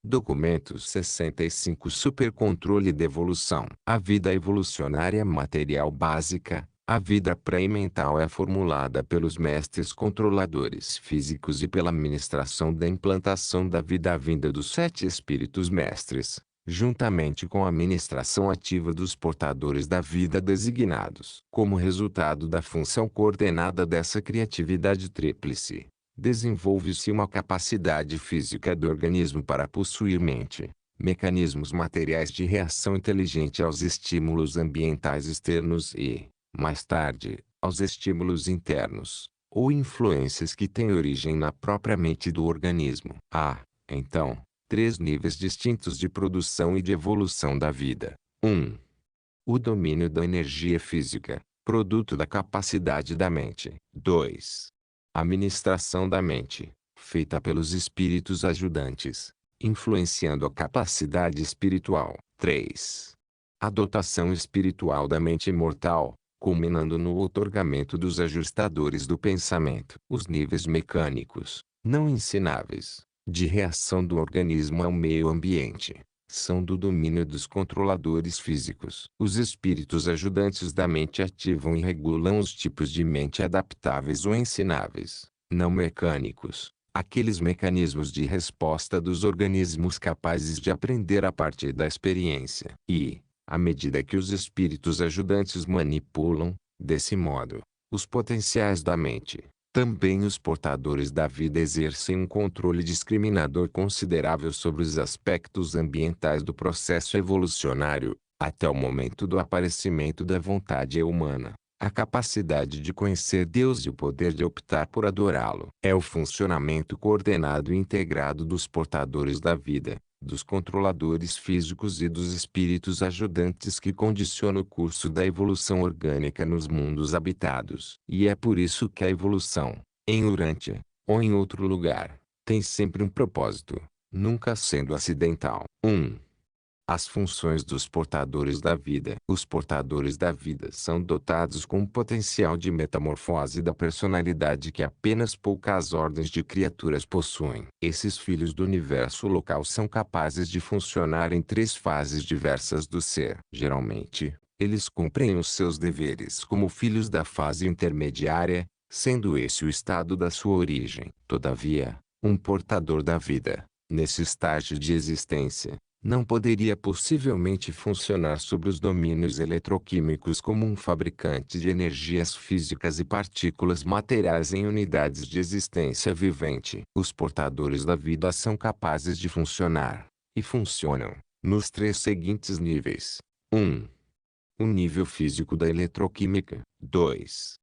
Documentos 65 Supercontrole de evolução. A vida evolucionária material básica. A vida pré-mental é formulada pelos mestres controladores físicos e pela administração da implantação da vida vinda dos 7 espíritos mestres, juntamente com a administração ativa dos portadores da vida designados. Como resultado da função coordenada dessa criatividade tríplice, desenvolve-se uma capacidade física do organismo para possuir mente, mecanismos materiais de reação inteligente aos estímulos ambientais externos e, mais tarde, aos estímulos internos, ou influências que têm origem na própria mente do organismo. Há, então, 3 níveis distintos de produção e de evolução da vida. 1. O domínio da energia física, produto da capacidade da mente. 2. A administração da mente, feita pelos espíritos ajudantes, influenciando a capacidade espiritual. 3. A dotação espiritual da mente imortal, culminando no outorgamento dos ajustadores do pensamento. Os níveis mecânicos, não ensináveis, de reação do organismo ao meio ambiente, são do domínio dos controladores físicos. Os espíritos ajudantes da mente ativam e regulam os tipos de mente adaptáveis ou ensináveis, não mecânicos, aqueles mecanismos de resposta dos organismos capazes de aprender a partir da experiência. E, à medida que os espíritos ajudantes manipulam, desse modo, os potenciais da mente, também os portadores da vida exercem um controle discriminador considerável sobre os aspectos ambientais do processo evolucionário, até o momento do aparecimento da vontade humana. A capacidade de conhecer Deus e o poder de optar por adorá-lo é o funcionamento coordenado e integrado dos portadores da vida, dos controladores físicos e dos espíritos ajudantes que condiciona o curso da evolução orgânica nos mundos habitados. E é por isso que a evolução, em Urântia, ou em outro lugar, tem sempre um propósito, nunca sendo acidental. 1. As funções dos portadores da vida. Os portadores da vida são dotados com um potencial de metamorfose da personalidade que apenas poucas ordens de criaturas possuem. Esses filhos do universo local são capazes de funcionar em 3 fases diversas do ser. Geralmente, eles cumprem os seus deveres como filhos da fase intermediária, sendo esse o estado da sua origem. Todavia, um portador da vida, nesse estágio de existência, não poderia possivelmente funcionar sobre os domínios eletroquímicos como um fabricante de energias físicas e partículas materiais em unidades de existência vivente. Os portadores da vida são capazes de funcionar, e funcionam, nos 3 seguintes níveis. 1. O nível físico da eletroquímica. 2.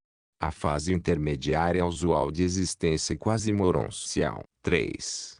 A fase intermediária usual de existência quase moroncial. 3.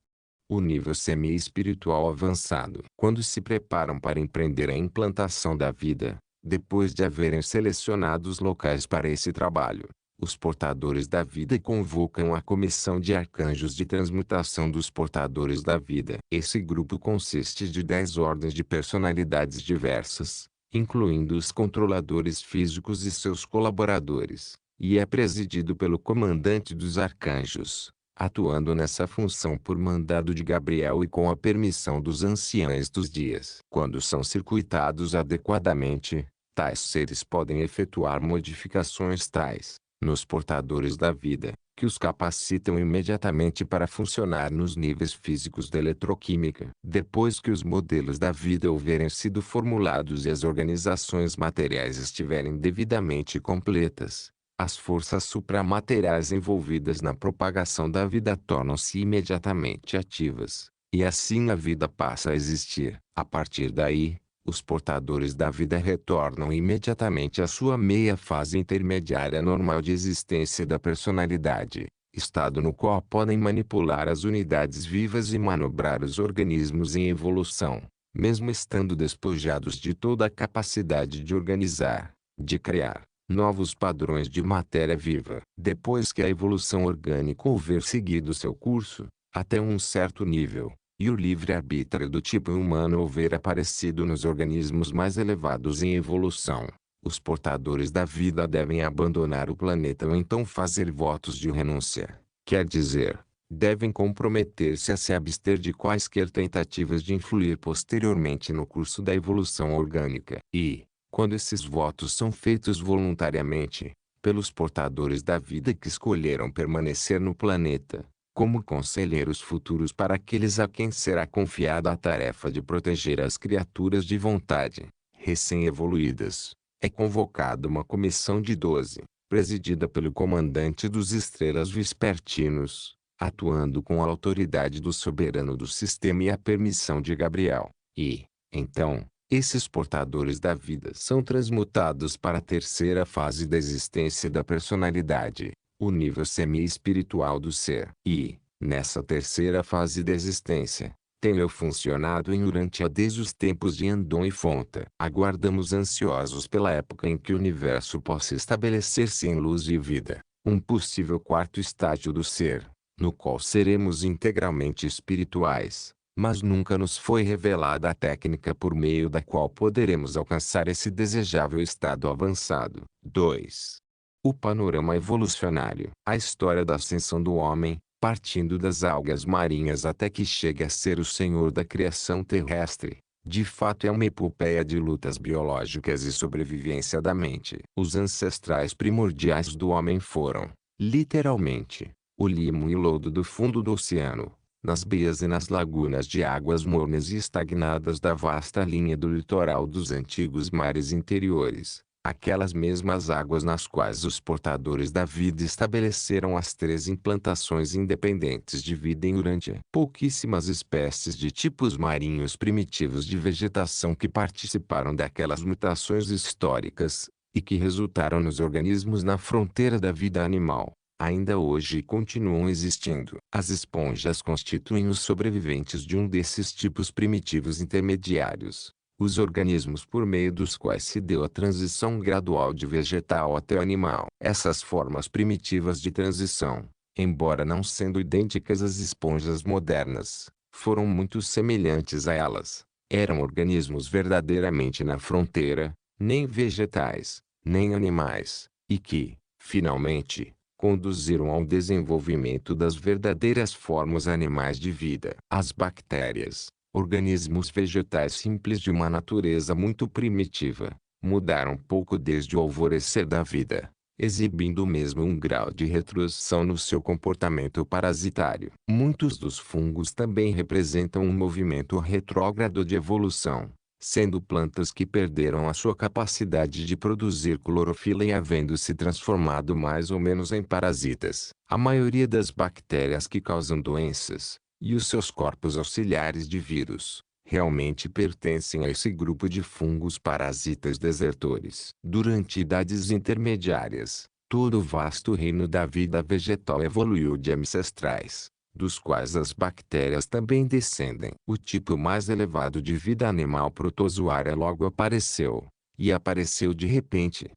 O nível semi-espiritual avançado. Quando se preparam para empreender a implantação da vida, depois de haverem selecionado os locais para esse trabalho, os portadores da vida convocam a comissão de arcanjos de transmutação dos portadores da vida. Esse grupo consiste de 10 ordens de personalidades diversas, incluindo os controladores físicos e seus colaboradores, e é presidido pelo comandante dos arcanjos, atuando nessa função por mandado de Gabriel e com a permissão dos anciães dos dias. Quando são circuitados adequadamente, tais seres podem efetuar modificações tais, nos portadores da vida, que os capacitam imediatamente para funcionar nos níveis físicos da eletroquímica. Depois que os modelos da vida houverem sido formulados e as organizações materiais estiverem devidamente completas, as forças supramateriais envolvidas na propagação da vida tornam-se imediatamente ativas, e assim a vida passa a existir. A partir daí, os portadores da vida retornam imediatamente à sua meia fase intermediária normal de existência da personalidade, estado no qual podem manipular as unidades vivas e manobrar os organismos em evolução, mesmo estando despojados de toda a capacidade de organizar, de criar novos padrões de matéria viva. Depois que a evolução orgânica houver seguido seu curso, até um certo nível, e o livre-arbítrio do tipo humano houver aparecido nos organismos mais elevados em evolução, os portadores da vida devem abandonar o planeta ou então fazer votos de renúncia, quer dizer, devem comprometer-se a se abster de quaisquer tentativas de influir posteriormente no curso da evolução orgânica. E, quando esses votos são feitos voluntariamente, pelos portadores da vida que escolheram permanecer no planeta, como conselheiros futuros para aqueles a quem será confiada a tarefa de proteger as criaturas de vontade, recém-evoluídas, é convocada uma comissão de 12, presidida pelo comandante dos Estrelas Vespertinos, atuando com a autoridade do soberano do sistema e a permissão de Gabriel. E, então, esses portadores da vida são transmutados para a terceira fase da existência da personalidade, o nível semi-espiritual do ser. E, nessa terceira fase da existência, tenho funcionado em Urantia desde os tempos de Andon e Fonta. Aguardamos ansiosos pela época em que o universo possa estabelecer-se em luz e vida, um possível quarto estágio do ser, no qual seremos integralmente espirituais, mas nunca nos foi revelada a técnica por meio da qual poderemos alcançar esse desejável estado avançado. 2. O panorama evolucionário. A história da ascensão do homem, partindo das algas marinhas até que chegue a ser o senhor da criação terrestre, de fato é uma epopeia de lutas biológicas e sobrevivência da mente. Os ancestrais primordiais do homem foram, literalmente, o limo e lodo do fundo do oceano, nas beias e nas lagunas de águas mornas e estagnadas da vasta linha do litoral dos antigos mares interiores, aquelas mesmas águas nas quais os portadores da vida estabeleceram as 3 implantações independentes de vida em Urantia. Pouquíssimas espécies de tipos marinhos primitivos de vegetação que participaram daquelas mutações históricas, e que resultaram nos organismos na fronteira da vida animal, ainda hoje continuam existindo. As esponjas constituem os sobreviventes de um desses tipos primitivos intermediários, os organismos por meio dos quais se deu a transição gradual de vegetal até animal. Essas formas primitivas de transição, embora não sendo idênticas às esponjas modernas, foram muito semelhantes a elas. Eram organismos verdadeiramente na fronteira, nem vegetais, nem animais, e que, finalmente, conduziram ao desenvolvimento das verdadeiras formas animais de vida. As bactérias, organismos vegetais simples de uma natureza muito primitiva, mudaram pouco desde o alvorecer da vida, exibindo mesmo um grau de retroação no seu comportamento parasitário. Muitos dos fungos também representam um movimento retrógrado de evolução, sendo plantas que perderam a sua capacidade de produzir clorofila e havendo se transformado mais ou menos em parasitas. A maioria das bactérias que causam doenças, e os seus corpos auxiliares de vírus, realmente pertencem a esse grupo de fungos parasitas desertores. Durante idades intermediárias, todo o vasto reino da vida vegetal evoluiu de ancestrais, dos quais as bactérias também descendem. O tipo mais elevado de vida animal protozoária logo apareceu, e apareceu de repente.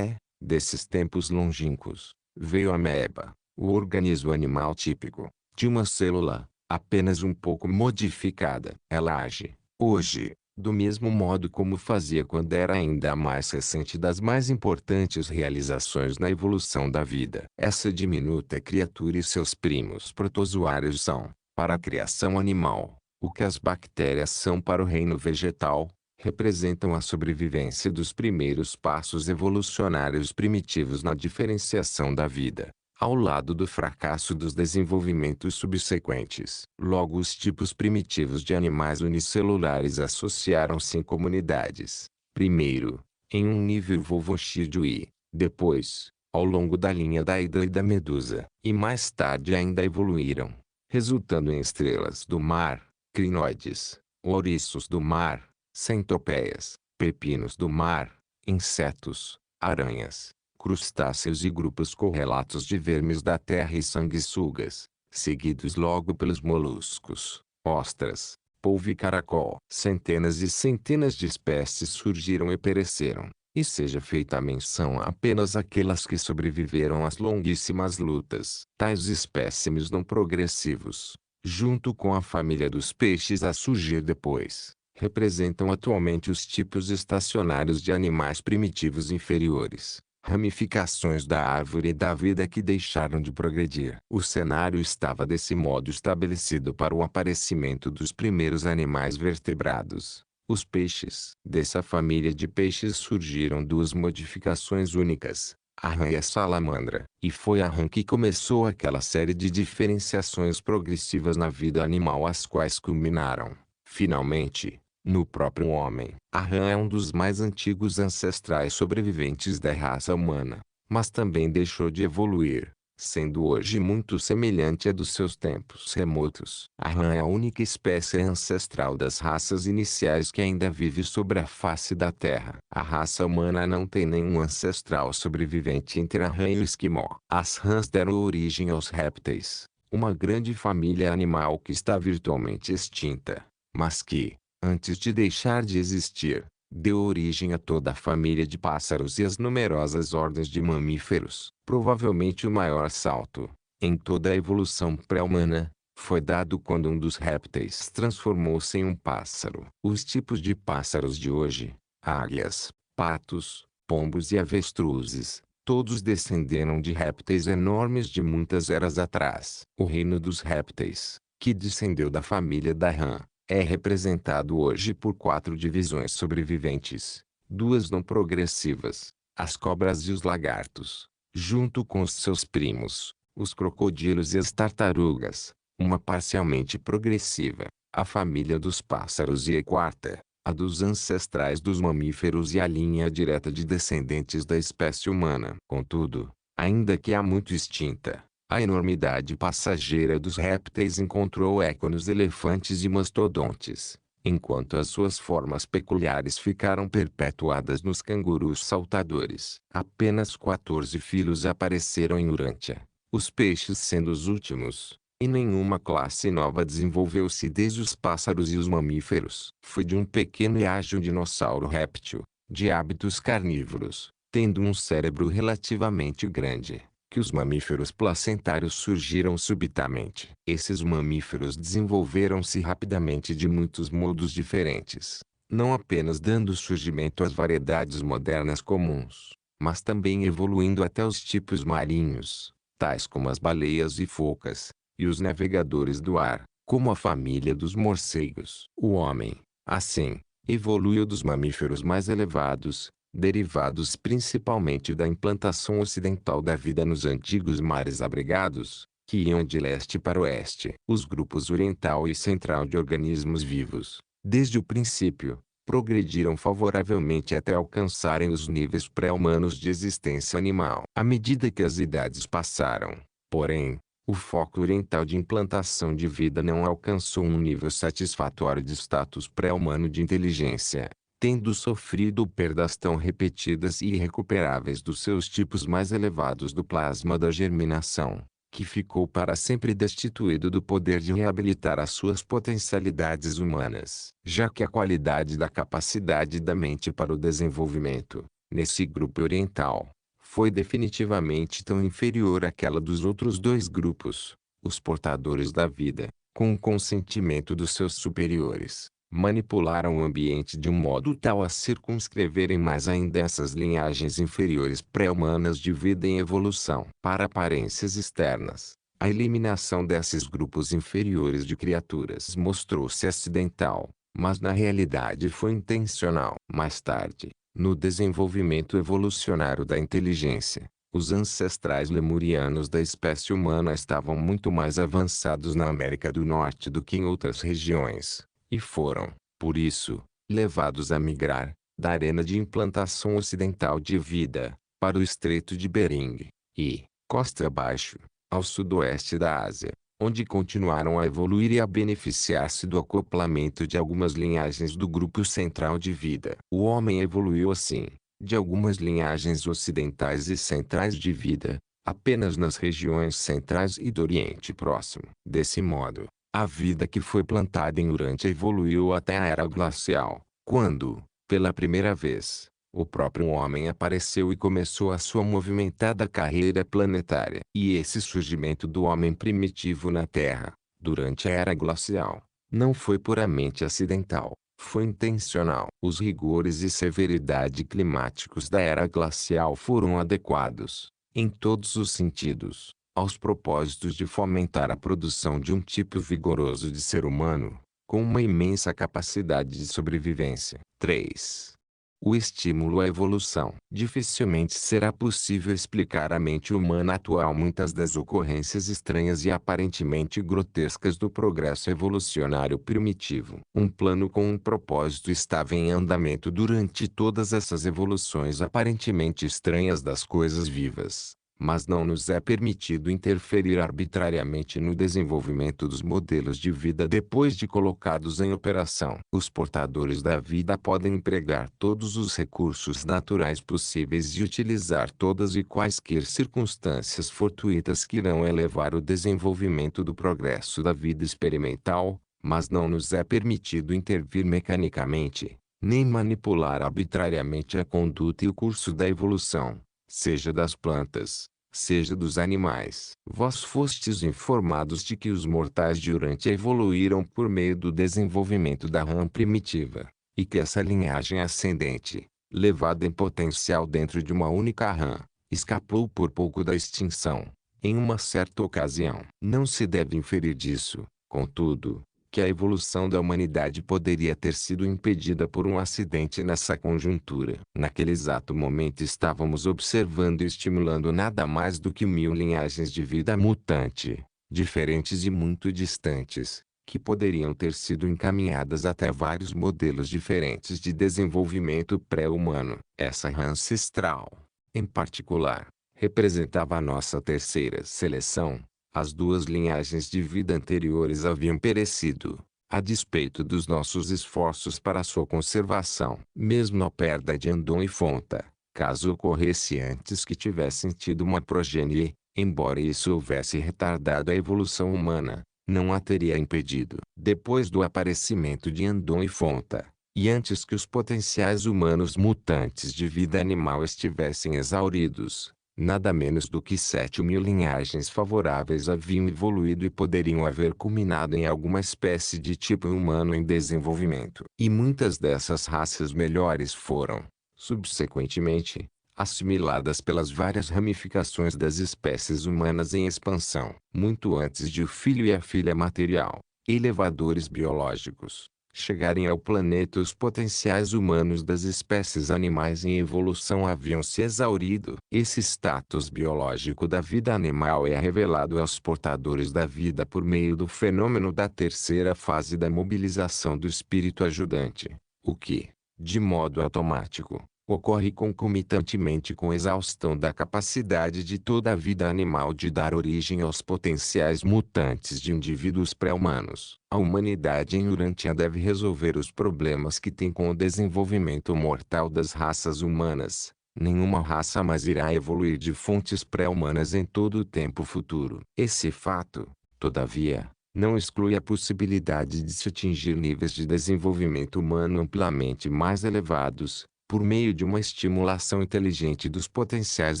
Desses tempos longínquos, veio a ameba, o organismo animal típico, de uma célula, apenas um pouco modificada. Ela age, hoje, do mesmo modo como fazia quando era ainda a mais recente das mais importantes realizações na evolução da vida. Essa diminuta criatura e seus primos protozoários são, para a criação animal, o que as bactérias são para o reino vegetal, representam a sobrevivência dos primeiros passos evolucionários primitivos na diferenciação da vida, ao lado do fracasso dos desenvolvimentos subsequentes. Logo, os tipos primitivos de animais unicelulares associaram-se em comunidades, primeiro, em um nível volvoxídeo e, depois, ao longo da linha da hidra e da medusa, e mais tarde ainda evoluíram, resultando em estrelas do mar, crinoides, ouriços do mar, centopeias, pepinos do mar, insetos, aranhas, crustáceos e grupos correlatos de vermes da terra e sanguessugas, seguidos logo pelos moluscos, ostras, polvo e caracol. Centenas e centenas de espécies surgiram e pereceram, e seja feita a menção apenas àquelas que sobreviveram às longuíssimas lutas. Tais espécimes não progressivos, junto com a família dos peixes a surgir depois, representam atualmente os tipos estacionários de animais primitivos inferiores, ramificações da árvore da vida que deixaram de progredir. O cenário estava desse modo estabelecido para o aparecimento dos primeiros animais vertebrados, os peixes. Dessa família de peixes surgiram duas modificações únicas, a rã e a salamandra. E foi a rã que começou aquela série de diferenciações progressivas na vida animal as quais culminaram, finalmente, no próprio homem. A rã é um dos mais antigos ancestrais sobreviventes da raça humana, mas também deixou de evoluir, sendo hoje muito semelhante à dos seus tempos remotos. A rã é a única espécie ancestral das raças iniciais que ainda vive sobre a face da Terra. A raça humana não tem nenhum ancestral sobrevivente entre a rã e o esquimó. As rãs deram origem aos répteis, uma grande família animal que está virtualmente extinta, mas que, antes de deixar de existir, deu origem a toda a família de pássaros e as numerosas ordens de mamíferos. Provavelmente o maior salto, em toda a evolução pré-humana, foi dado quando um dos répteis transformou-se em um pássaro. Os tipos de pássaros de hoje, águias, patos, pombos e avestruzes, todos descenderam de répteis enormes de muitas eras atrás. O reino dos répteis, que descendeu da família da rã, é representado hoje por 4 divisões sobreviventes, 2 não progressivas, as cobras e os lagartos, junto com os seus primos, os crocodilos e as tartarugas, uma parcialmente progressiva, a família dos pássaros e a quarta, a dos ancestrais dos mamíferos e a linha direta de descendentes da espécie humana. Contudo, ainda que há muito extinta, a enormidade passageira dos répteis encontrou eco nos elefantes e mastodontes, enquanto as suas formas peculiares ficaram perpetuadas nos cangurus saltadores. Apenas 14 filhos apareceram em Urântia, os peixes sendo os últimos, e nenhuma classe nova desenvolveu-se desde os pássaros e os mamíferos. Foi de um pequeno e ágil dinossauro réptil, de hábitos carnívoros, tendo um cérebro relativamente grande, que os mamíferos placentários surgiram subitamente. Esses mamíferos desenvolveram-se rapidamente de muitos modos diferentes, não apenas dando surgimento às variedades modernas comuns, mas também evoluindo até os tipos marinhos, tais como as baleias e focas, e os navegadores do ar, como a família dos morcegos. O homem, assim, evoluiu dos mamíferos mais elevados, derivados principalmente da implantação ocidental da vida nos antigos mares abrigados, que iam de leste para oeste. Os grupos oriental e central de organismos vivos, desde o princípio, progrediram favoravelmente até alcançarem os níveis pré-humanos de existência animal. À medida que as idades passaram, porém, o foco oriental de implantação de vida não alcançou um nível satisfatório de status pré-humano de inteligência, tendo sofrido perdas tão repetidas e irrecuperáveis dos seus tipos mais elevados do plasma da germinação, que ficou para sempre destituído do poder de reabilitar as suas potencialidades humanas. Já que a qualidade da capacidade da mente para o desenvolvimento, nesse grupo oriental, foi definitivamente tão inferior àquela dos outros 2 grupos, os portadores da vida, com o consentimento dos seus superiores, manipularam o ambiente de um modo tal a circunscreverem mais ainda essas linhagens inferiores pré-humanas de vida em evolução. Para aparências externas, a eliminação desses grupos inferiores de criaturas mostrou-se acidental, mas na realidade foi intencional. Mais tarde, no desenvolvimento evolucionário da inteligência, os ancestrais lemurianos da espécie humana estavam muito mais avançados na América do Norte do que em outras regiões, e foram, por isso, levados a migrar, da arena de implantação ocidental de vida, para o Estreito de Bering, e, costa abaixo, ao sudoeste da Ásia, onde continuaram a evoluir e a beneficiar-se do acoplamento de algumas linhagens do grupo central de vida. O homem evoluiu assim, de algumas linhagens ocidentais e centrais de vida, apenas nas regiões centrais e do Oriente Próximo. Desse modo, a vida que foi plantada em Urântia evoluiu até a Era Glacial, quando, pela primeira vez, o próprio homem apareceu e começou a sua movimentada carreira planetária. E esse surgimento do homem primitivo na Terra, durante a Era Glacial, não foi puramente acidental, foi intencional. Os rigores e severidade climáticos da era glacial foram adequados, em todos os sentidos, aos propósitos de fomentar a produção de um tipo vigoroso de ser humano, com uma imensa capacidade de sobrevivência. 3. O estímulo à evolução. Dificilmente será possível explicar à mente humana atual muitas das ocorrências estranhas e aparentemente grotescas do progresso evolucionário primitivo. Um plano com um propósito estava em andamento durante todas essas evoluções aparentemente estranhas das coisas vivas. Mas não nos é permitido interferir arbitrariamente no desenvolvimento dos modelos de vida depois de colocados em operação. Os portadores da vida podem empregar todos os recursos naturais possíveis e utilizar todas e quaisquer circunstâncias fortuitas que irão elevar o desenvolvimento do progresso da vida experimental, mas não nos é permitido intervir mecanicamente, nem manipular arbitrariamente a conduta e o curso da evolução, seja das plantas, seja dos animais. Vós fostes informados de que os mortais de Urântia evoluíram por meio do desenvolvimento da rã primitiva, e que essa linhagem ascendente, levada em potencial dentro de uma única rã, escapou por pouco da extinção, em uma certa ocasião. Não se deve inferir disso, contudo, que a evolução da humanidade poderia ter sido impedida por um acidente nessa conjuntura. Naquele exato momento estávamos observando e estimulando nada mais do que 1000 linhagens de vida mutante, diferentes e muito distantes, que poderiam ter sido encaminhadas até vários modelos diferentes de desenvolvimento pré-humano. Essa rã ancestral, em particular, representava a nossa terceira seleção. As duas linhagens de vida anteriores haviam perecido, a despeito dos nossos esforços para sua conservação. Mesmo a perda de Andon e Fonta, caso ocorresse antes que tivessem tido uma progenie, embora isso houvesse retardado a evolução humana, não a teria impedido. Depois do aparecimento de Andon e Fonta, e antes que os potenciais humanos mutantes de vida animal estivessem exauridos, nada menos do que 7.000 linhagens favoráveis haviam evoluído e poderiam haver culminado em alguma espécie de tipo humano em desenvolvimento. E muitas dessas raças melhores foram, subsequentemente, assimiladas pelas várias ramificações das espécies humanas em expansão, muito antes de o filho e a filha material, elevadores biológicos, chegarem ao planeta. Os potenciais humanos das espécies animais em evolução haviam se exaurido. Esse status biológico da vida animal é revelado aos portadores da vida por meio do fenômeno da terceira fase da mobilização do espírito ajudante, o que, de modo automático, ocorre concomitantemente com a exaustão da capacidade de toda a vida animal de dar origem aos potenciais mutantes de indivíduos pré-humanos. A humanidade em Urântia deve resolver os problemas que tem com o desenvolvimento mortal das raças humanas. Nenhuma raça mais irá evoluir de fontes pré-humanas em todo o tempo futuro. Esse fato, todavia, não exclui a possibilidade de se atingir níveis de desenvolvimento humano amplamente mais elevados, por meio de uma estimulação inteligente dos potenciais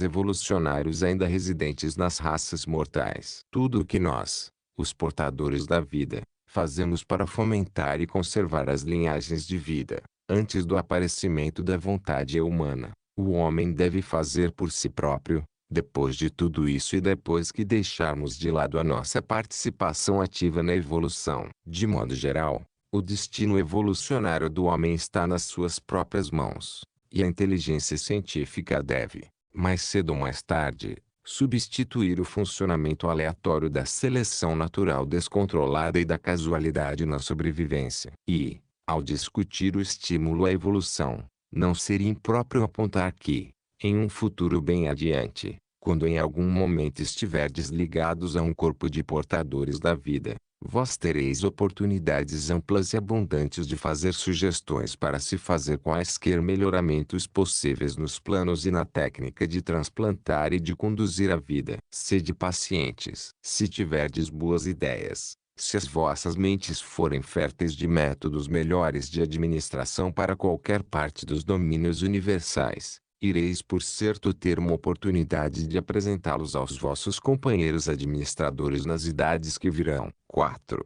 evolucionários ainda residentes nas raças mortais. Tudo o que nós, os portadores da vida, fazemos para fomentar e conservar as linhagens de vida, antes do aparecimento da vontade humana, o homem deve fazer por si próprio. Depois de tudo isso e depois que deixarmos de lado a nossa participação ativa na evolução, de modo geral, o destino evolucionário do homem está nas suas próprias mãos, e a inteligência científica deve, mais cedo ou mais tarde, substituir o funcionamento aleatório da seleção natural descontrolada e da casualidade na sobrevivência. E, ao discutir o estímulo à evolução, não seria impróprio apontar que, em um futuro bem adiante, quando em algum momento estiverdes ligados a um corpo de portadores da vida, vós tereis oportunidades amplas e abundantes de fazer sugestões para se fazer quaisquer melhoramentos possíveis nos planos e na técnica de transplantar e de conduzir a vida. Sede pacientes. Se tiverdes boas ideias, se as vossas mentes forem férteis de métodos melhores de administração para qualquer parte dos domínios universais, ireis por certo ter uma oportunidade de apresentá-los aos vossos companheiros administradores nas idades que virão. 4.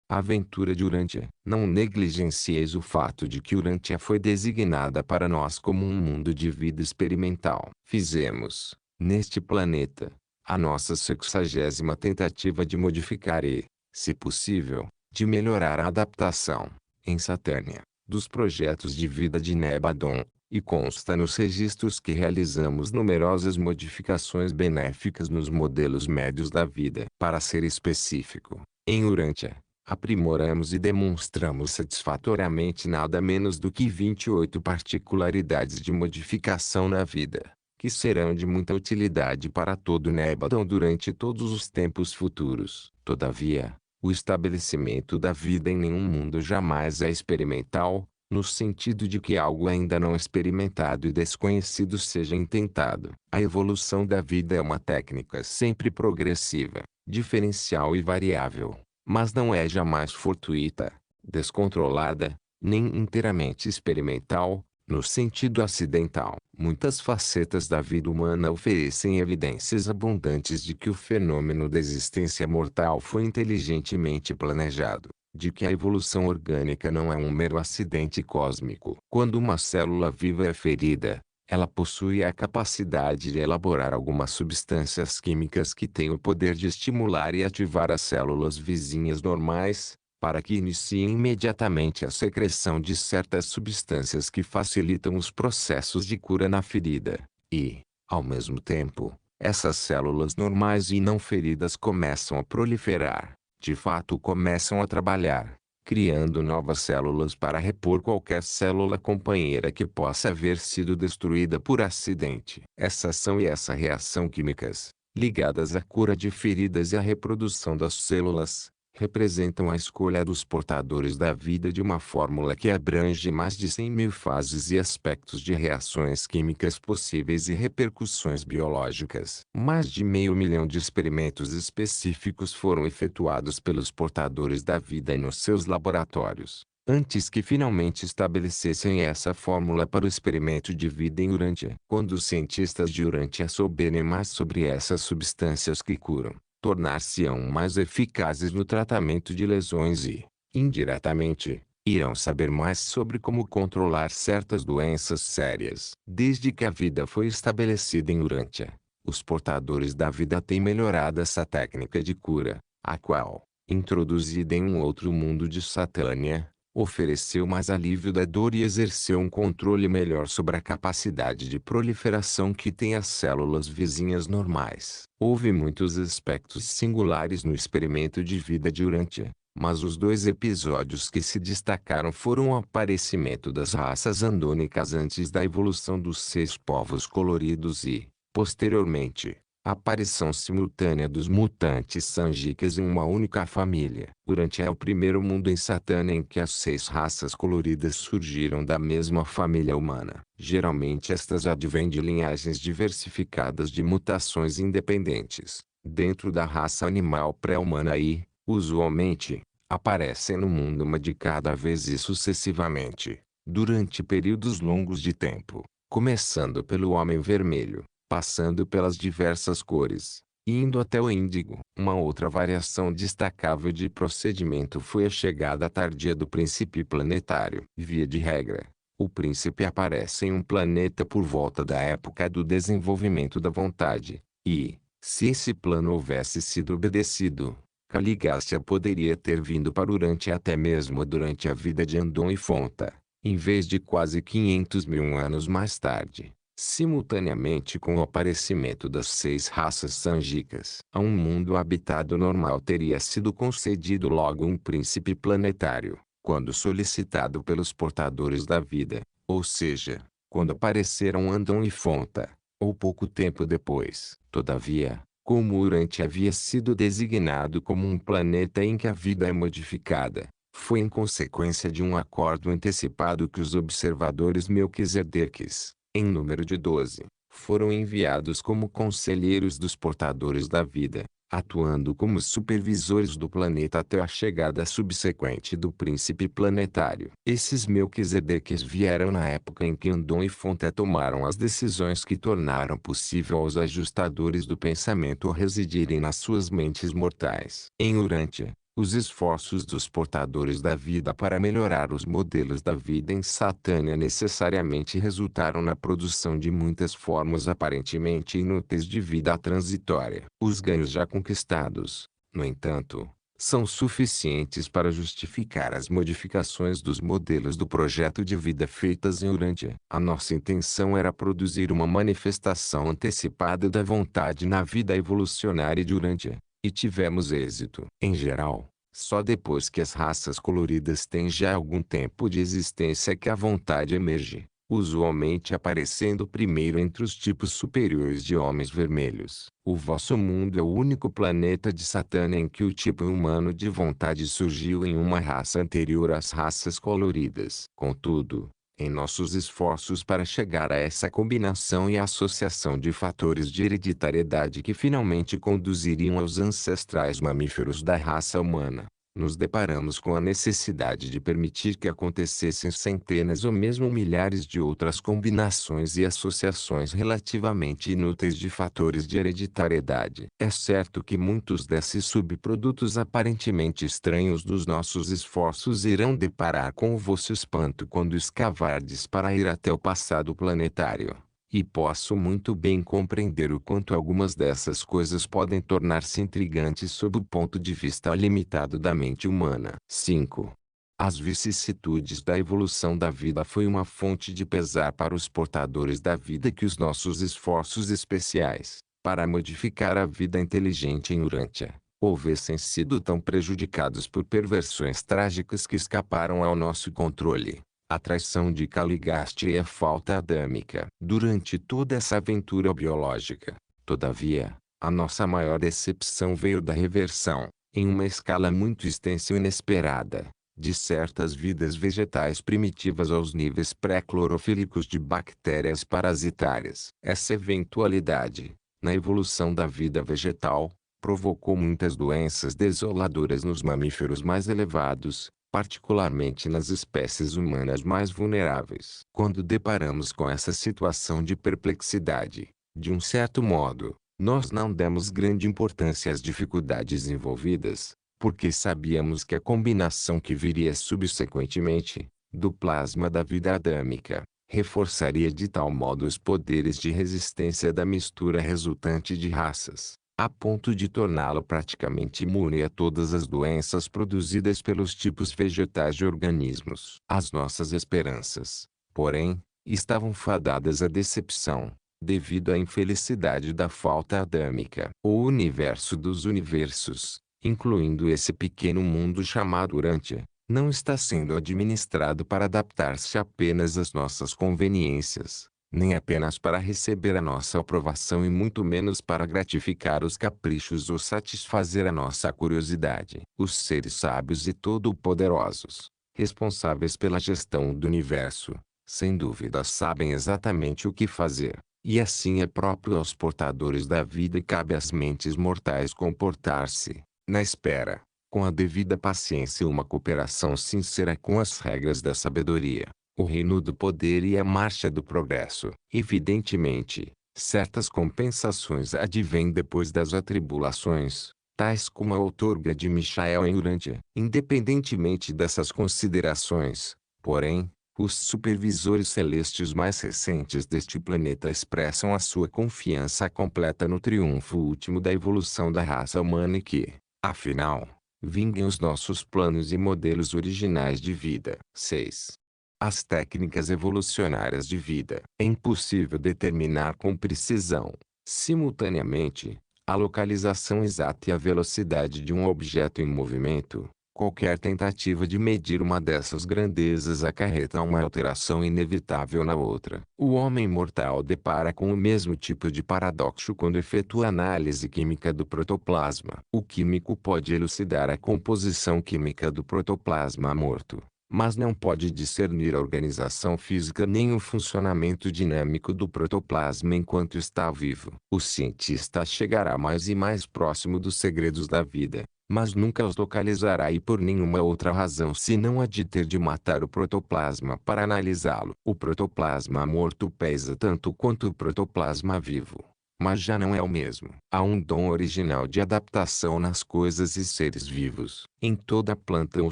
Aventura de Urântia. Não negligencieis o fato de que Urântia foi designada para nós como um mundo de vida experimental. Fizemos, neste planeta, a nossa 60ª tentativa de modificar e, se possível, de melhorar a adaptação, em Saturnia, dos projetos de vida de Nebadon, e consta nos registros que realizamos numerosas modificações benéficas nos modelos médios da vida. Para ser específico, em Urântia, aprimoramos e demonstramos satisfatoriamente nada menos do que 28 particularidades de modificação na vida, que serão de muita utilidade para todo Nebadon durante todos os tempos futuros. Todavia, o estabelecimento da vida em nenhum mundo jamais é experimental, no sentido de que algo ainda não experimentado e desconhecido seja intentado. A evolução da vida é uma técnica sempre progressiva, diferencial e variável, mas não é jamais fortuita, descontrolada, nem inteiramente experimental, no sentido acidental. Muitas facetas da vida humana oferecem evidências abundantes de que o fenômeno da existência mortal foi inteligentemente planejado, de que a evolução orgânica não é um mero acidente cósmico. Quando uma célula viva é ferida, ela possui a capacidade de elaborar algumas substâncias químicas que têm o poder de estimular e ativar as células vizinhas normais, para que iniciem imediatamente a secreção de certas substâncias que facilitam os processos de cura na ferida. E, ao mesmo tempo, essas células normais e não feridas começam a proliferar, de fato começam a trabalhar, criando novas células para repor qualquer célula companheira que possa haver sido destruída por acidente. Essa ação e essa reação químicas, ligadas à cura de feridas e à reprodução das células, representam a escolha dos portadores da vida de uma fórmula que abrange mais de 100.000 fases e aspectos de reações químicas possíveis e repercussões biológicas. Mais de 500.000 de experimentos específicos foram efetuados pelos portadores da vida nos seus laboratórios, antes que finalmente estabelecessem essa fórmula para o experimento de vida em Urântia. Quando os cientistas de Urântia souberem mais sobre essas substâncias que curam, tornar-se-ão mais eficazes no tratamento de lesões e, indiretamente, irão saber mais sobre como controlar certas doenças sérias. Desde que a vida foi estabelecida em Urântia, os portadores da vida têm melhorado essa técnica de cura, a qual, introduzida em um outro mundo de Satânia, ofereceu mais alívio da dor e exerceu um controle melhor sobre a capacidade de proliferação que têm as células vizinhas normais. Houve muitos aspectos singulares no experimento de vida de Urântia, mas os dois episódios que se destacaram foram o aparecimento das raças andônicas antes da evolução dos 6 povos coloridos e, posteriormente, a aparição simultânea dos mutantes sangicas em uma única família. Urântia é o primeiro mundo em Satânia em que as 6 raças coloridas surgiram da mesma família humana. Geralmente estas advêm de linhagens diversificadas de mutações independentes, dentro da raça animal pré-humana e, usualmente, aparecem no mundo uma de cada vez e sucessivamente, durante períodos longos de tempo, começando pelo homem vermelho, passando pelas diversas cores, e indo até o índigo. Uma outra variação destacável de procedimento foi a chegada tardia do príncipe planetário. Via de regra, o príncipe aparece em um planeta por volta da época do desenvolvimento da vontade, e, se esse plano houvesse sido obedecido, Caligastia poderia ter vindo para Urântia até mesmo durante a vida de Andon e Fonta, em vez de quase 500.000 anos mais tarde, simultaneamente com o aparecimento das 6 raças sangicas. A um mundo habitado normal teria sido concedido logo um príncipe planetário, quando solicitado pelos portadores da vida, ou seja, quando apareceram Andon e Fonta, ou pouco tempo depois. Todavia, como Urântia havia sido designado como um planeta em que a vida é modificada, foi em consequência de um acordo antecipado que os observadores Melquisedeques, em número de 12, foram enviados como conselheiros dos portadores da vida, atuando como supervisores do planeta até a chegada subsequente do príncipe planetário. Esses Melquisedeques vieram na época em que Andon e Fonta tomaram as decisões que tornaram possível aos ajustadores do pensamento residirem nas suas mentes mortais. Em Urântia, Os esforços dos portadores da vida para melhorar os modelos da vida instantânea necessariamente resultaram na produção de muitas formas aparentemente inúteis de vida transitória. Os ganhos já conquistados, no entanto, são suficientes para justificar as modificações dos modelos do projeto de vida feitas em Urântia. A nossa intenção era produzir uma manifestação antecipada da vontade na vida evolucionária de Urântia. E tivemos êxito. Em geral, só depois que as raças coloridas têm já algum tempo de existência é que a vontade emerge, usualmente aparecendo primeiro entre os tipos superiores de homens vermelhos. O vosso mundo é o único planeta de Satânia em que o tipo humano de vontade surgiu em uma raça anterior às raças coloridas. Contudo, em nossos esforços para chegar a essa combinação e associação de fatores de hereditariedade que finalmente conduziriam aos ancestrais mamíferos da raça humana, nos deparamos com a necessidade de permitir que acontecessem centenas ou mesmo milhares de outras combinações e associações relativamente inúteis de fatores de hereditariedade. É certo que muitos desses subprodutos aparentemente estranhos dos nossos esforços irão deparar com o vosso espanto quando escavardes para ir até o passado planetário. E posso muito bem compreender o quanto algumas dessas coisas podem tornar-se intrigantes sob o ponto de vista limitado da mente humana. 5. As vicissitudes da evolução da vida foi uma fonte de pesar para os portadores da vida que os nossos esforços especiais, para modificar a vida inteligente em Urântia, houvessem sido tão prejudicados por perversões trágicas que escaparam ao nosso controle. A traição de Caligaste e a falta adâmica. Durante toda essa aventura biológica, todavia, a nossa maior decepção veio da reversão, em uma escala muito extensa e inesperada, de certas vidas vegetais primitivas aos níveis pré-clorofílicos de bactérias parasitárias. Essa eventualidade, na evolução da vida vegetal, provocou muitas doenças desoladoras nos mamíferos mais elevados, particularmente nas espécies humanas mais vulneráveis. Quando deparamos com essa situação de perplexidade, de um certo modo, nós não demos grande importância às dificuldades envolvidas, porque sabíamos que a combinação que viria subsequentemente, do plasma da vida adâmica, reforçaria de tal modo os poderes de resistência da mistura resultante de raças, a ponto de torná-lo praticamente imune a todas as doenças produzidas pelos tipos vegetais de organismos. As nossas esperanças, porém, estavam fadadas à decepção, devido à infelicidade da falta adâmica. O universo dos universos, incluindo esse pequeno mundo chamado Urântia, não está sendo administrado para adaptar-se apenas às nossas conveniências, nem apenas para receber a nossa aprovação e muito menos para gratificar os caprichos ou satisfazer a nossa curiosidade. Os seres sábios e todo-poderosos, responsáveis pela gestão do universo, sem dúvida sabem exatamente o que fazer, e assim é próprio aos portadores da vida e cabe às mentes mortais comportar-se, na espera, com a devida paciência e uma cooperação sincera com as regras da sabedoria, o reino do poder e a marcha do progresso. Evidentemente, certas compensações advêm depois das atribulações, tais como a outorga de Michael em Urântia. Independentemente dessas considerações, porém, os supervisores celestes mais recentes deste planeta expressam a sua confiança completa no triunfo último da evolução da raça humana e que, afinal, vinguem os nossos planos e modelos originais de vida. 6. As técnicas evolucionárias de vida. É impossível determinar com precisão, simultaneamente, a localização exata e a velocidade de um objeto em movimento. Qualquer tentativa de medir uma dessas grandezas acarreta uma alteração inevitável na outra. O homem mortal depara com o mesmo tipo de paradoxo quando efetua análise química do protoplasma. O químico pode elucidar a composição química do protoplasma morto, mas não pode discernir a organização física nem o funcionamento dinâmico do protoplasma enquanto está vivo. O cientista chegará mais e mais próximo dos segredos da vida, mas nunca os localizará e por nenhuma outra razão senão a de ter de matar o protoplasma para analisá-lo. O protoplasma morto pesa tanto quanto o protoplasma vivo, mas já não é o mesmo. Há um dom original de adaptação nas coisas e seres vivos. Em toda planta ou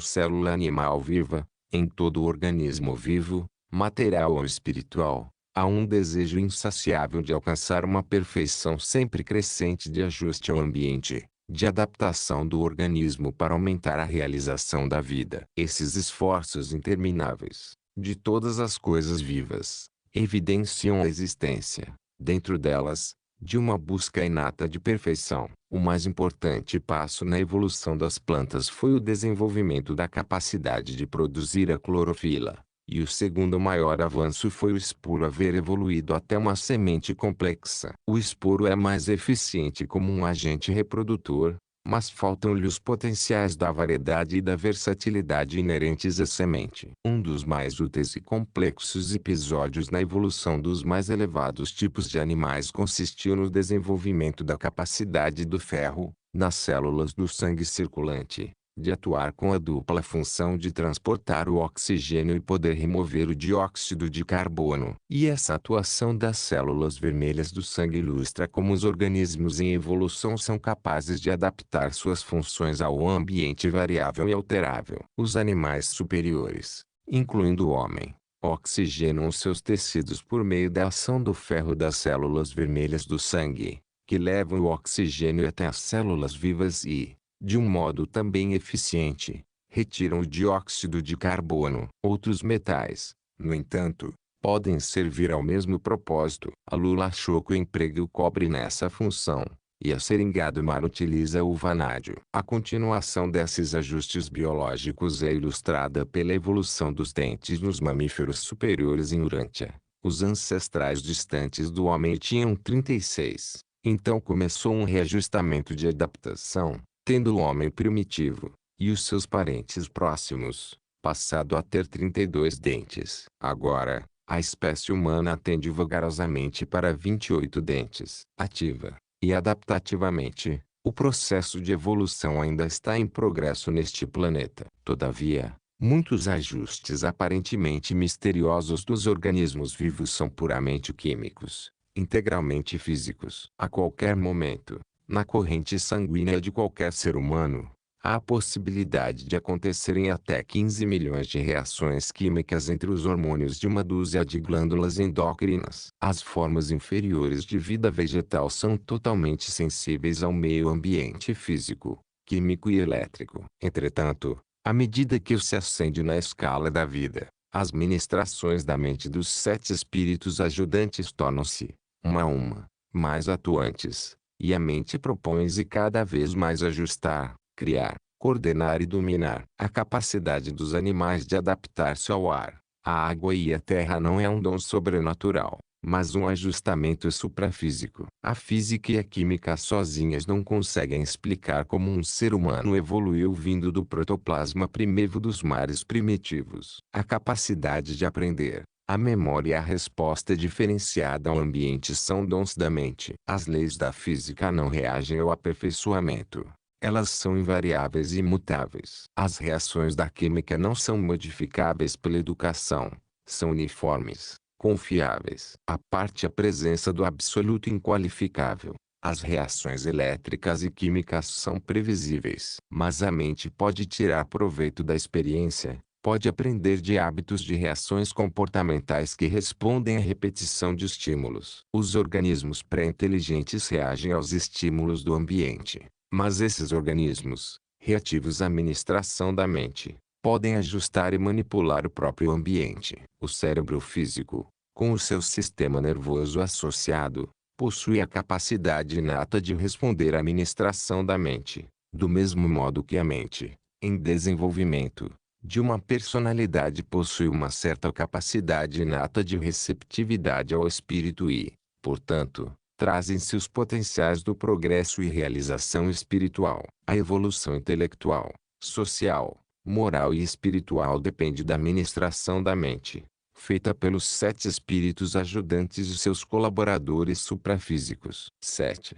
célula animal viva, em todo organismo vivo, material ou espiritual, há um desejo insaciável de alcançar uma perfeição sempre crescente de ajuste ao ambiente, de adaptação do organismo para aumentar a realização da vida. Esses esforços intermináveis, de todas as coisas vivas, evidenciam a existência, dentro delas, de uma busca inata de perfeição. O mais importante passo na evolução das plantas foi o desenvolvimento da capacidade de produzir a clorofila. E o segundo maior avanço foi o esporo haver evoluído até uma semente complexa. O esporo é mais eficiente como um agente reprodutor, mas faltam-lhe os potenciais da variedade e da versatilidade inerentes à semente. Um dos mais úteis e complexos episódios na evolução dos mais elevados tipos de animais consistiu no desenvolvimento da capacidade do ferro, nas células do sangue circulante, de atuar com a dupla função de transportar o oxigênio e poder remover o dióxido de carbono. E essa atuação das células vermelhas do sangue ilustra como os organismos em evolução são capazes de adaptar suas funções ao ambiente variável e alterável. Os animais superiores, incluindo o homem, oxigenam seus tecidos por meio da ação do ferro das células vermelhas do sangue, que levam o oxigênio até as células vivas e, de um modo também eficiente, retiram o dióxido de carbono. Outros metais, no entanto, podem servir ao mesmo propósito. A lula-choco emprega o cobre nessa função, e a seringa do mar utiliza o vanádio. A continuação desses ajustes biológicos é ilustrada pela evolução dos dentes nos mamíferos superiores em Urântia. Os ancestrais distantes do homem tinham 36. Então começou um reajustamento de adaptação, tendo o homem primitivo, e os seus parentes próximos, passado a ter 32 dentes. Agora, a espécie humana tende vagarosamente para 28 dentes. Ativa e adaptativamente, o processo de evolução ainda está em progresso neste planeta. Todavia, muitos ajustes aparentemente misteriosos dos organismos vivos são puramente químicos, integralmente físicos. A qualquer momento, na corrente sanguínea de qualquer ser humano, há a possibilidade de acontecerem até 15 milhões de reações químicas entre os hormônios de uma dúzia de glândulas endócrinas. As formas inferiores de vida vegetal são totalmente sensíveis ao meio ambiente físico, químico e elétrico. Entretanto, à medida que se ascende na escala da vida, as ministrações da mente dos 7 espíritos ajudantes tornam-se, uma a uma, mais atuantes, e a mente propõe-se cada vez mais ajustar, criar, coordenar e dominar. A capacidade dos animais de adaptar-se ao ar, à água e à terra não é um dom sobrenatural, mas um ajustamento suprafísico. A física e a química sozinhas não conseguem explicar como um ser humano evoluiu vindo do protoplasma primevo dos mares primitivos. A capacidade de aprender, a memória e a resposta diferenciada ao ambiente são dons da mente. As leis da física não reagem ao aperfeiçoamento. Elas são invariáveis e imutáveis. As reações da química não são modificáveis pela educação, são uniformes, confiáveis. A parte a presença do absoluto inqualificável. As reações elétricas e químicas são previsíveis. Mas a mente pode tirar proveito da experiência, pode aprender de hábitos de reações comportamentais que respondem à repetição de estímulos. Os organismos pré-inteligentes reagem aos estímulos do ambiente. Mas esses organismos, reativos à ministração da mente, podem ajustar e manipular o próprio ambiente. O cérebro físico, com o seu sistema nervoso associado, possui a capacidade inata de responder à ministração da mente, do mesmo modo que a mente, em desenvolvimento, de uma personalidade possui uma certa capacidade inata de receptividade ao espírito e, portanto, trazem-se os potenciais do progresso e realização espiritual. A evolução intelectual, social, moral e espiritual depende da ministração da mente, feita pelos 7 espíritos ajudantes e seus colaboradores suprafísicos. 7.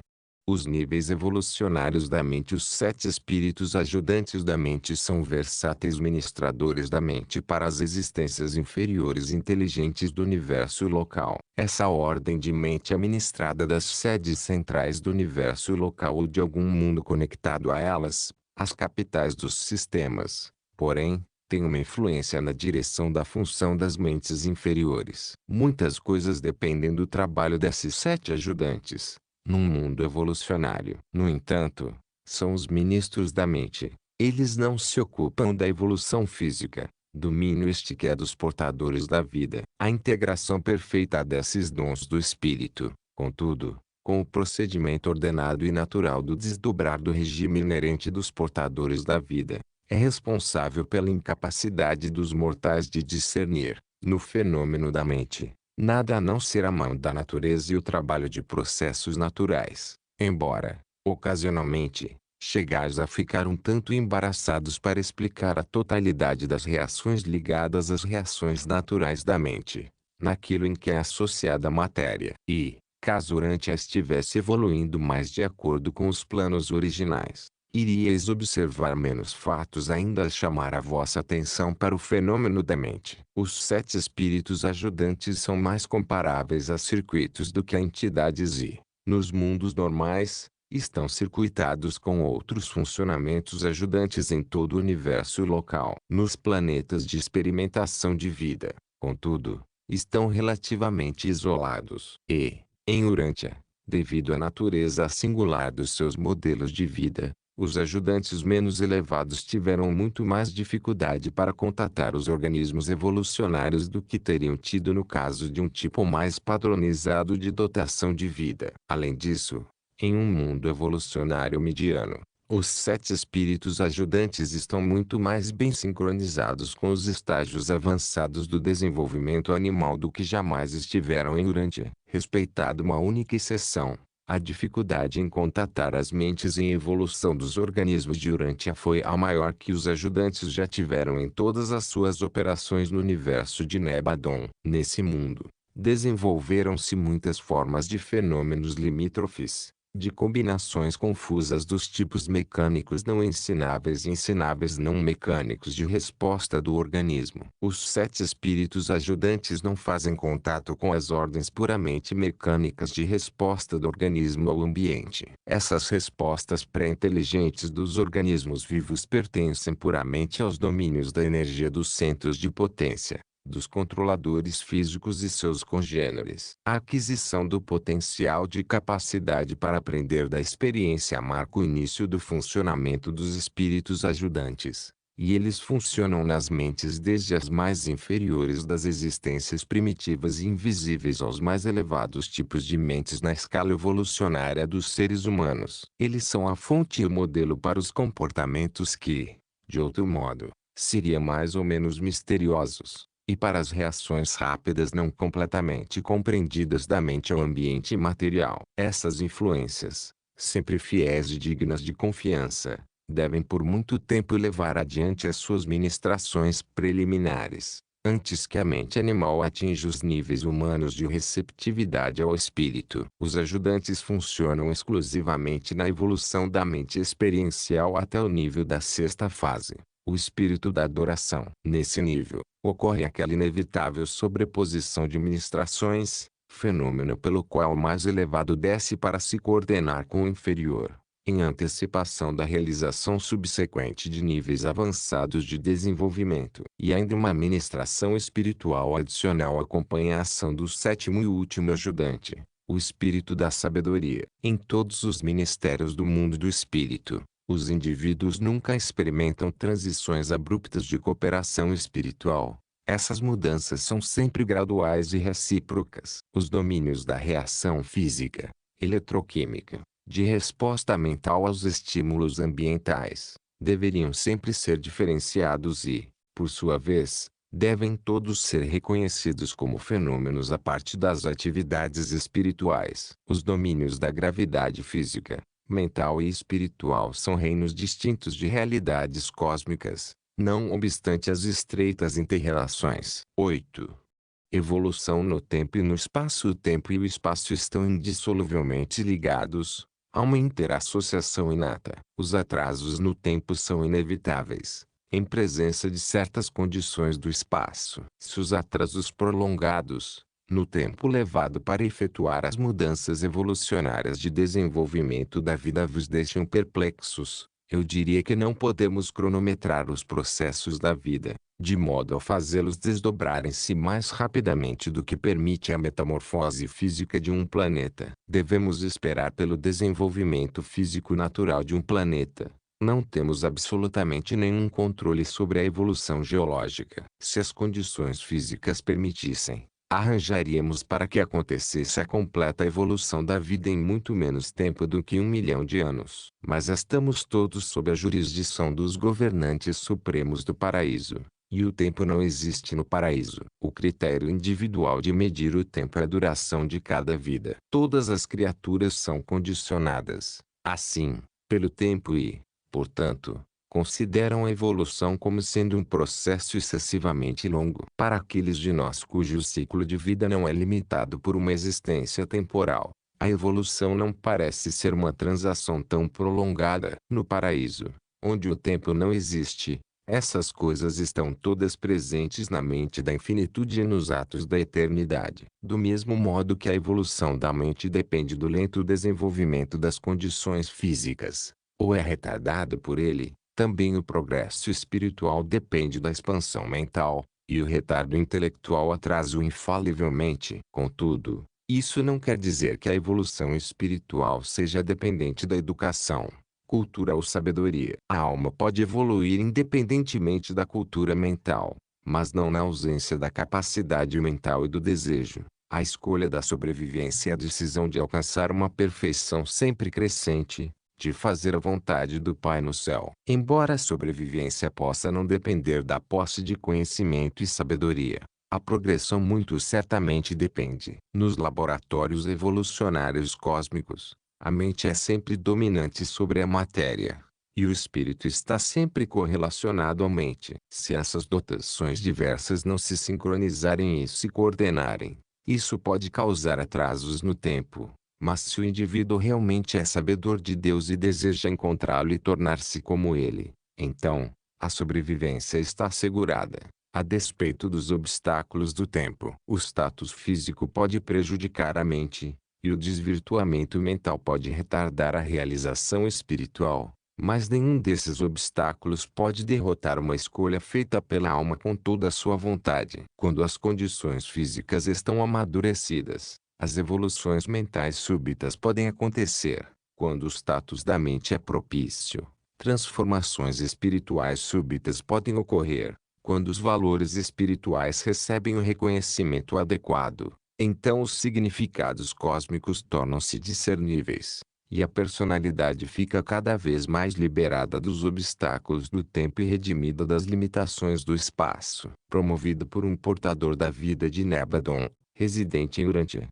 Os níveis evolucionários da mente. Os 7 espíritos ajudantes da mente são versáteis ministradores da mente para as existências inferiores inteligentes do universo local. Essa ordem de mente é ministrada das sedes centrais do universo local ou de algum mundo conectado a elas, as capitais dos sistemas. Porém, tem uma influência na direção da função das mentes inferiores. Muitas coisas dependem do trabalho desses 7 ajudantes num mundo evolucionário. No entanto, são os ministros da mente. Eles não se ocupam da evolução física, domínio este que é dos portadores da vida. A integração perfeita desses dons do espírito, contudo, com o procedimento ordenado e natural do desdobrar do regime inerente dos portadores da vida, é responsável pela incapacidade dos mortais de discernir, no fenômeno da mente, nada a não ser a mão da natureza e o trabalho de processos naturais. Embora, ocasionalmente, chegais a ficar um tanto embaraçados para explicar a totalidade das reações ligadas às reações naturais da mente, naquilo em que é associada a matéria. E, caso Urântia estivesse evoluindo mais de acordo com os planos originais, iríeis observar menos fatos ainda a chamar a vossa atenção para o fenômeno da mente. Os 7 espíritos ajudantes são mais comparáveis a circuitos do que a entidades e, nos mundos normais, estão circuitados com outros funcionamentos ajudantes em todo o universo local. Nos planetas de experimentação de vida, contudo, estão relativamente isolados. E, em Urântia, devido à natureza singular dos seus modelos de vida, os ajudantes menos elevados tiveram muito mais dificuldade para contatar os organismos evolucionários do que teriam tido no caso de um tipo mais padronizado de dotação de vida. Além disso, em um mundo evolucionário mediano, os 7 espíritos ajudantes estão muito mais bem sincronizados com os estágios avançados do desenvolvimento animal do que jamais estiveram em Urântia. Respeitada uma única exceção, a dificuldade em contatar as mentes em evolução dos organismos de Urântia foi a maior que os ajudantes já tiveram em todas as suas operações no universo de Nebadon. Nesse mundo, desenvolveram-se muitas formas de fenômenos limítrofes, de combinações confusas dos tipos mecânicos não ensináveis e ensináveis não mecânicos de resposta do organismo. Os 7 espíritos ajudantes não fazem contato com as ordens puramente mecânicas de resposta do organismo ao ambiente. Essas respostas pré-inteligentes dos organismos vivos pertencem puramente aos domínios da energia dos centros de potência, dos controladores físicos e seus congêneres. A aquisição do potencial de capacidade para aprender da experiência marca o início do funcionamento dos espíritos ajudantes, e eles funcionam nas mentes desde as mais inferiores das existências primitivas e invisíveis aos mais elevados tipos de mentes na escala evolucionária dos seres humanos. Eles são a fonte e o modelo para os comportamentos que, de outro modo, seriam mais ou menos misteriosos, e para as reações rápidas não completamente compreendidas da mente ao ambiente material. Essas influências, sempre fiéis e dignas de confiança, devem por muito tempo levar adiante as suas ministrações preliminares, antes que a mente animal atinja os níveis humanos de receptividade ao espírito. Os ajudantes funcionam exclusivamente na evolução da mente experiencial até o nível da 6ª fase, o espírito da adoração. Nesse nível, ocorre aquela inevitável sobreposição de ministrações, fenômeno pelo qual o mais elevado desce para se coordenar com o inferior, em antecipação da realização subsequente de níveis avançados de desenvolvimento. E ainda uma ministração espiritual adicional acompanha a ação do 7º e último ajudante, o espírito da sabedoria. Em todos os ministérios do mundo do espírito, os indivíduos nunca experimentam transições abruptas de cooperação espiritual. Essas mudanças são sempre graduais e recíprocas. Os domínios da reação física, eletroquímica, de resposta mental aos estímulos ambientais, deveriam sempre ser diferenciados e, por sua vez, devem todos ser reconhecidos como fenômenos à parte das atividades espirituais. Os domínios da gravidade física, mental e espiritual são reinos distintos de realidades cósmicas, não obstante as estreitas interrelações. 8. Evolução no tempo e no espaço. O tempo e o espaço estão indissoluvelmente ligados, Há uma interassociação inata. Os atrasos no tempo são inevitáveis, em presença de certas condições do espaço. Se os atrasos prolongados, no tempo levado para efetuar as mudanças evolucionárias de desenvolvimento da vida vos deixam perplexos, eu diria que não podemos cronometrar os processos da vida, de modo a fazê-los desdobrarem-se mais rapidamente do que permite a metamorfose física de um planeta. Devemos esperar pelo desenvolvimento físico natural de um planeta. Não temos absolutamente nenhum controle sobre a evolução geológica. Se as condições físicas permitissem, arranjaríamos para que acontecesse a completa evolução da vida em muito menos tempo do que 1 milhão de anos. Mas estamos todos sob a jurisdição dos governantes supremos do paraíso, e o tempo não existe no paraíso. O critério individual de medir o tempo é a duração de cada vida. Todas as criaturas são condicionadas, assim, pelo tempo e, portanto, consideram a evolução como sendo um processo excessivamente longo. Para aqueles de nós cujo ciclo de vida não é limitado por uma existência temporal, a evolução não parece ser uma transação tão prolongada. No paraíso, onde o tempo não existe, essas coisas estão todas presentes na mente da infinitude e nos atos da eternidade. Do mesmo modo que a evolução da mente depende do lento desenvolvimento das condições físicas, ou é retardado por ele, também o progresso espiritual depende da expansão mental, e o retardo intelectual atrasa-o infalivelmente. Contudo, isso não quer dizer que a evolução espiritual seja dependente da educação, cultura ou sabedoria. A alma pode evoluir independentemente da cultura mental, mas não na ausência da capacidade mental e do desejo. A escolha da sobrevivência é a decisão de alcançar uma perfeição sempre crescente, de fazer a vontade do Pai no céu. Embora a sobrevivência possa não depender da posse de conhecimento e sabedoria, a progressão muito certamente depende. Nos laboratórios evolucionários cósmicos, a mente é sempre dominante sobre a matéria, e o espírito está sempre correlacionado à mente. Se essas dotações diversas não se sincronizarem e se coordenarem, isso pode causar atrasos no tempo. Mas se o indivíduo realmente é sabedor de Deus e deseja encontrá-lo e tornar-se como ele, então, a sobrevivência está assegurada, a despeito dos obstáculos do tempo. O status físico pode prejudicar a mente, e o desvirtuamento mental pode retardar a realização espiritual, mas nenhum desses obstáculos pode derrotar uma escolha feita pela alma com toda a sua vontade. Quando as condições físicas estão amadurecidas, as evoluções mentais súbitas podem acontecer. Quando o status da mente é propício, transformações espirituais súbitas podem ocorrer. Quando os valores espirituais recebem o reconhecimento adequado, então os significados cósmicos tornam-se discerníveis, e a personalidade fica cada vez mais liberada dos obstáculos do tempo e redimida das limitações do espaço. Promovido por um portador da vida de Nebadon, residente em Urantia,